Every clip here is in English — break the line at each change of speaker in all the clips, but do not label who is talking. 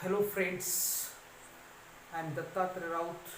Hello friends, I am Dattatreya Raut.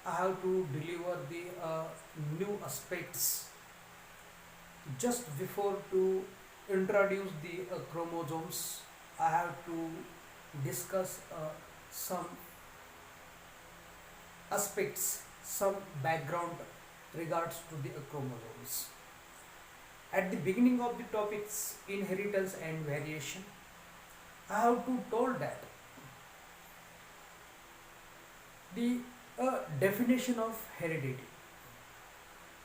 I have to deliver the new aspects. Just before to introduce the chromosomes, I have to discuss some aspects, some background regards to the chromosomes. At the beginning of the topics inheritance and variation, I have to told that the definition of heredity.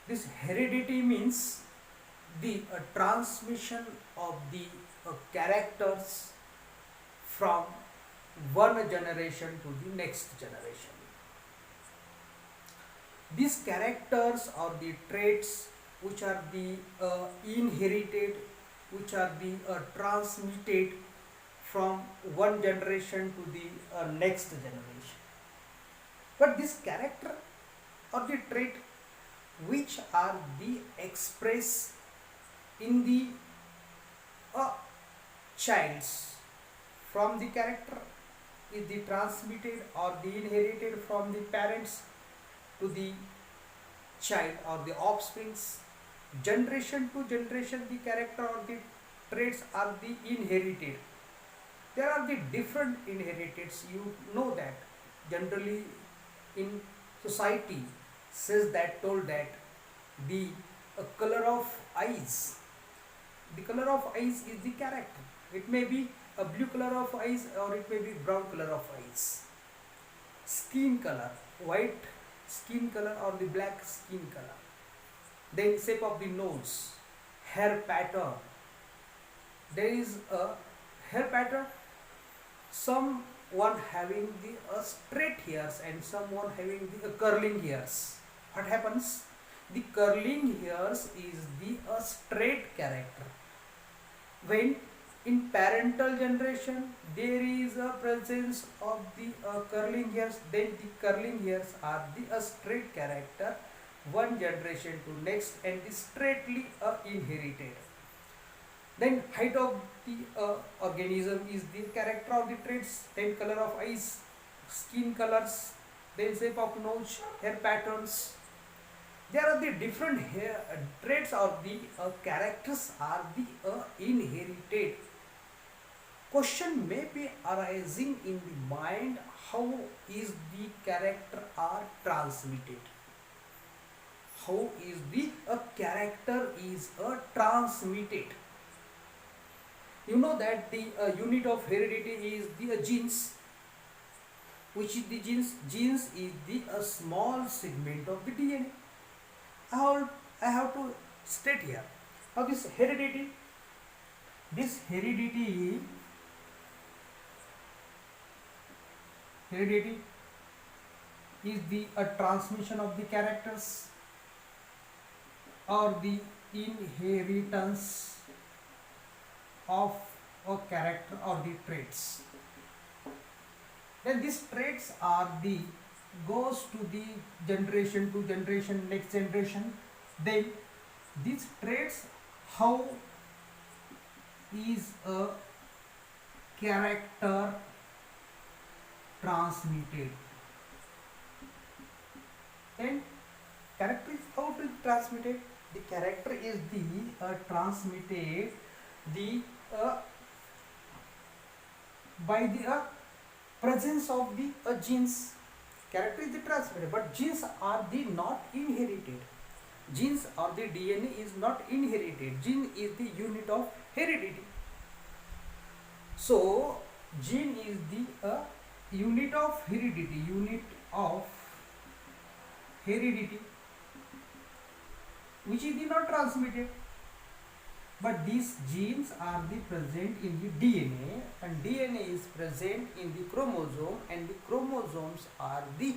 This heredity means the transmission of the characters from one generation to the next generation. These characters or the traits which are the inherited, which are the transmitted from one generation to the next generation. But this character or the trait which are the express in the child's from the character is the transmitted or the inherited from the parents to the child or the offsprings. Generation to generation the character or the traits are the inherited. There are the different inheriteds, you know that generally in society says that told that the color of eyes, the color of eyes is the character. It may be a blue color of eyes or it may be brown color of eyes. Skin color, white skin color or the black skin color. Then shape of the nose, hair pattern. There is a hair pattern, someone having the straight hairs and someone having the curling hairs. What happens? The curling hairs is the straight character. When in parental generation there is a presence of the curling hairs, then the curling hairs are the straight character one generation to next and the straightly inherited. Then height of the organism is the character of the traits, then color of eyes, skin colors, then shape of nose, hair patterns. There are the different hair, traits or the characters are the inherited. Question may be arising in the mind, how is the character are transmitted? How is the character is transmitted? You know that the unit of heredity is the genes. Which is the genes? Genes is the small segment of the DNA. I have to state here. Now this heredity is the transmission of the characters or the inheritance of a character or the traits. Then these traits are the goes to the generation to generation, next generation. Then these traits, how is a character transmitted? And character is how to transmitted? The character is the transmitted the by the presence of the genes. Character is the transmitted, but genes are the not inherited. Genes or the DNA is not inherited. Gene is the unit of heredity. So gene is the unit of heredity. Unit of heredity, which is the not transmitted. But these genes are the present in the DNA and DNA is present in the chromosome and the chromosomes are the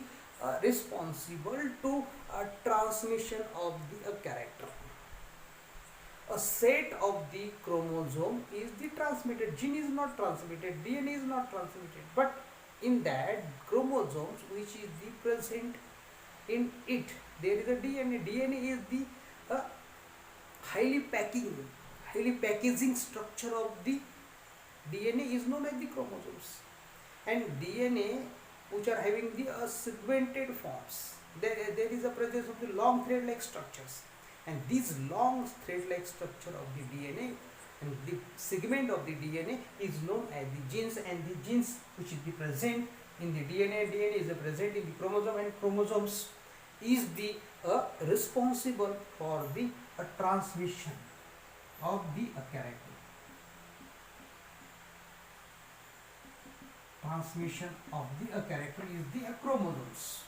responsible to transmission of the character. A set of the chromosome is the transmitted. Gene is not transmitted, DNA is not transmitted, but in that chromosomes which is the present in it, there is a DNA. DNA is the highly packaging structure of the DNA is known as the chromosomes. and DNA which are having the segmented forms. There is a presence of the long thread-like structures, and this long thread-like structure of the DNA and the segment of the DNA is known as the genes, and the genes which is the present in the DNA is the present in the chromosome, and chromosomes is the responsible for the transmission of the character. Transmission of the character is the chromosomes.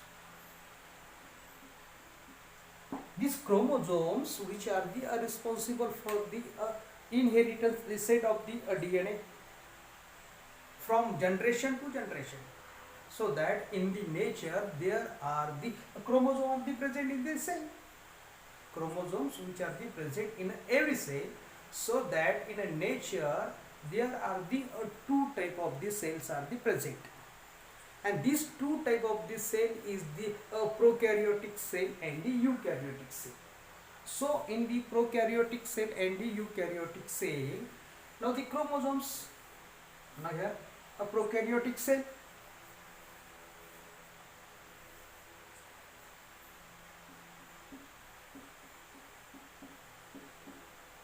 These chromosomes which are the responsible for the inheritance reset of the DNA from generation to generation. So that in the nature there are the chromosomes present in the cell. Chromosomes which are the present in every cell. So that in a nature there are the two type of the cells are the present, and these two type of the cell is the prokaryotic cell and the eukaryotic cell. So in the prokaryotic cell and the eukaryotic cell, now the chromosomes, now here a prokaryotic cell,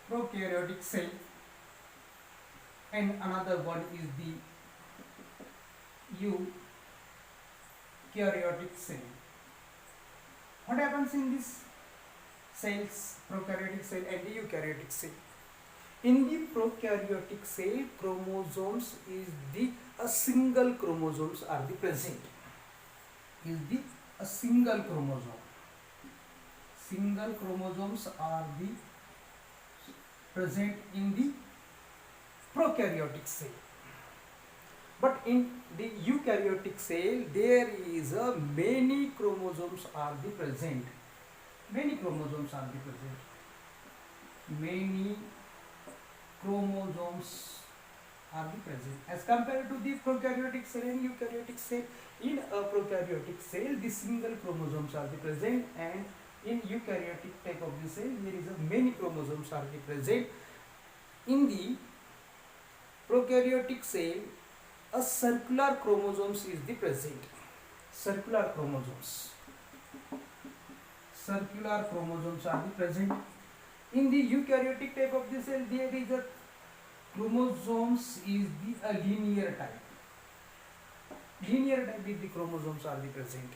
prokaryotic cell, and another one is the eukaryotic cell. What happens in these cells, prokaryotic cell and the eukaryotic cell? In the prokaryotic cell, chromosomes is the a single chromosomes are the present. Is the a single chromosome. Single chromosomes are the present in the prokaryotic cell. But in the eukaryotic cell, there is a many chromosomes are the present. Many chromosomes are the present. Many chromosomes are the present. As compared to the prokaryotic cell and eukaryotic cell, in a prokaryotic cell, the single chromosomes are the present, and in eukaryotic type of the cell, there is a many chromosomes are the present. In the prokaryotic cell, a circular chromosomes is the present. Circular chromosomes. Circular chromosomes are the present. In the eukaryotic type of the cell, there is a chromosomes is the a linear type. Linear type is the chromosomes are the present.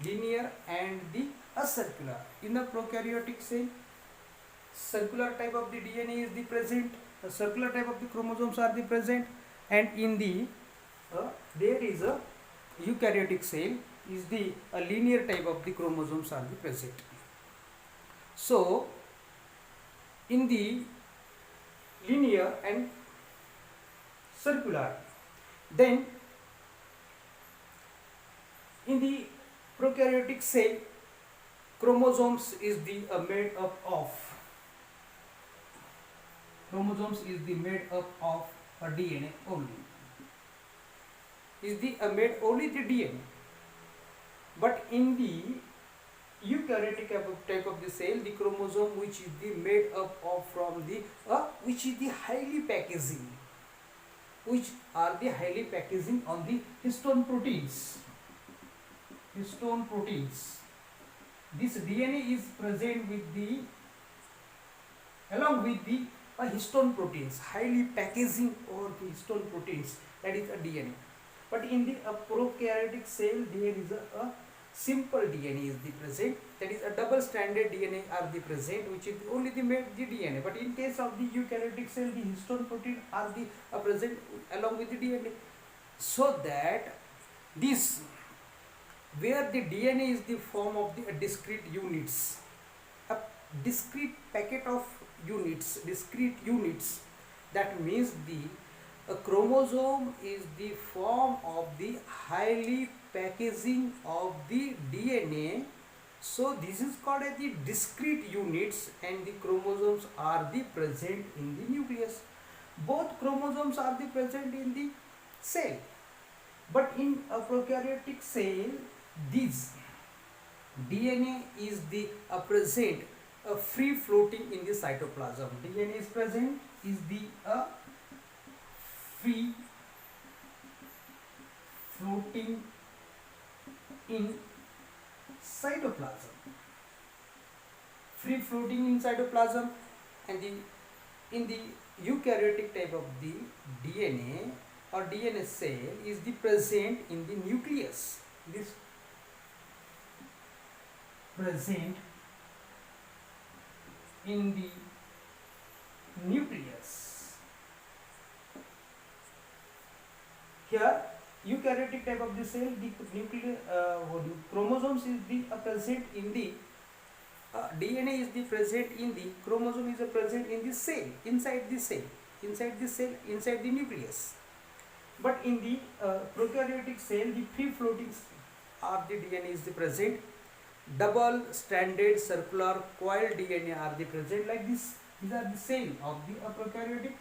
Linear and the circular. In the prokaryotic cell, circular type of the DNA is the present. The circular type of the chromosomes are the present, and in the there is a eukaryotic cell is the a linear type of the chromosomes are the present. So in the linear and circular, then in the prokaryotic cell, chromosomes is the made up of a DNA only. Is the made only the DNA. But in the eukaryotic type of the cell, the chromosome which is the made up of from the which is the highly packaging, which are the highly packaging on the histone proteins. Histone proteins. This DNA is present with the along with the histone proteins, highly packaging or the histone proteins, that is a DNA. But in the prokaryotic cell, there is a simple DNA is the present, that is a double stranded DNA are the present, which is only the made the DNA. But in case of the eukaryotic cell, the histone protein are the present along with the DNA. So that this where the DNA is the form of the discrete units, a discrete packet of units, discrete units, that means the a chromosome is the form of the highly packaging of the DNA. So this is called as the discrete units, and the chromosomes are the present in the nucleus. Both chromosomes are the present in the cell, but in a prokaryotic cell, this DNA is the present free floating in the cytoplasm. DNA is present, is the free floating in cytoplasm, free floating in cytoplasm. And in the eukaryotic type of the DNA or DNA cell is the present in the nucleus. This present in the nucleus. Here eukaryotic type of the cell, the nuclear chromosomes is the present in the DNA is the present in the chromosome is the present in the cell, inside the cell, inside the nucleus. But in the prokaryotic cell, the free floating of the DNA is the present. Double stranded circular coil DNA are the present like this. These are the cell of the prokaryotic.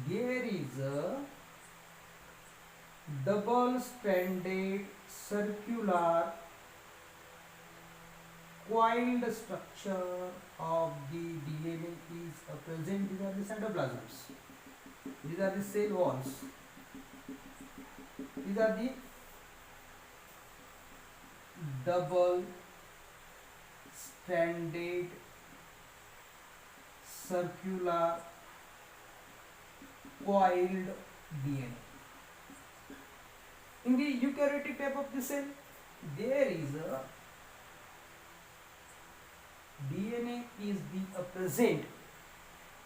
There is a double stranded circular coiled structure of the DNA is present. These are the cytoplasms. These are the cell walls. These are the double stranded circular coiled DNA. In the eukaryotic type of the cell, there is a DNA is the present.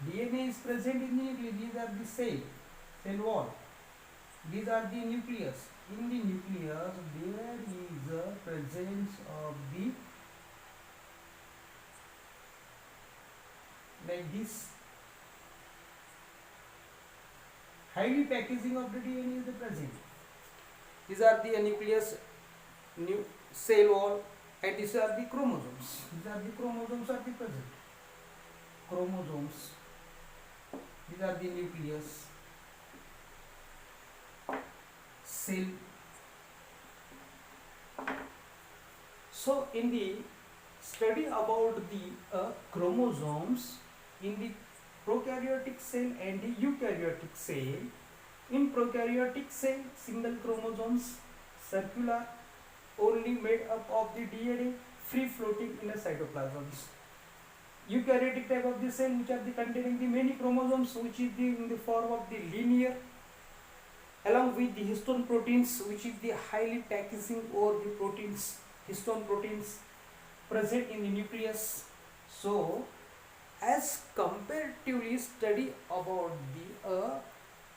DNA is present in the nucleus. These are the cell wall. These are the nucleus. In the nucleus, there is a presence of the like this highly packaging of the DNA is the present. These are the nucleus, cell wall, and these are the chromosomes. These are the chromosomes are the present. Chromosomes. These are the nucleus, cell. So in the study about the chromosomes in the prokaryotic cell and the eukaryotic cell, in prokaryotic cell single chromosomes, circular, only made up of the DNA, free floating in a cytoplasms. Eukaryotic type of the cell which are the containing the many chromosomes which is the in the form of the linear, along with the histone proteins which is the highly packaging or the proteins, histone proteins present in the nucleus. So as comparatively study about the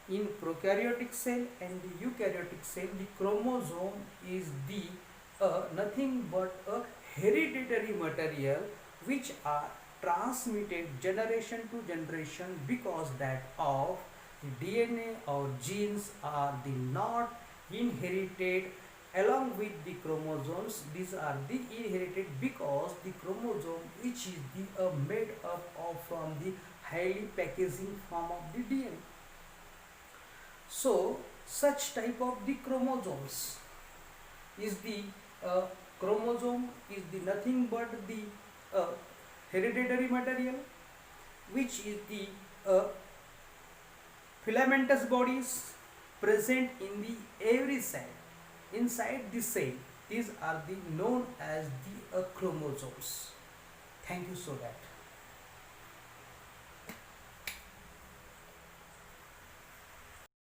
in prokaryotic cell and the eukaryotic cell, the chromosome is the nothing but a hereditary material which are transmitted generation to generation, because that of the DNA or genes are the not inherited along with the chromosomes. These are the inherited because the chromosome which is the made up of from the highly packaging form of the DNA. So such type of the chromosomes is the chromosome is the nothing but the hereditary material which is the filamentous bodies present in the every cell. Inside the cell, these are the known as the chromosomes. Thank you so much.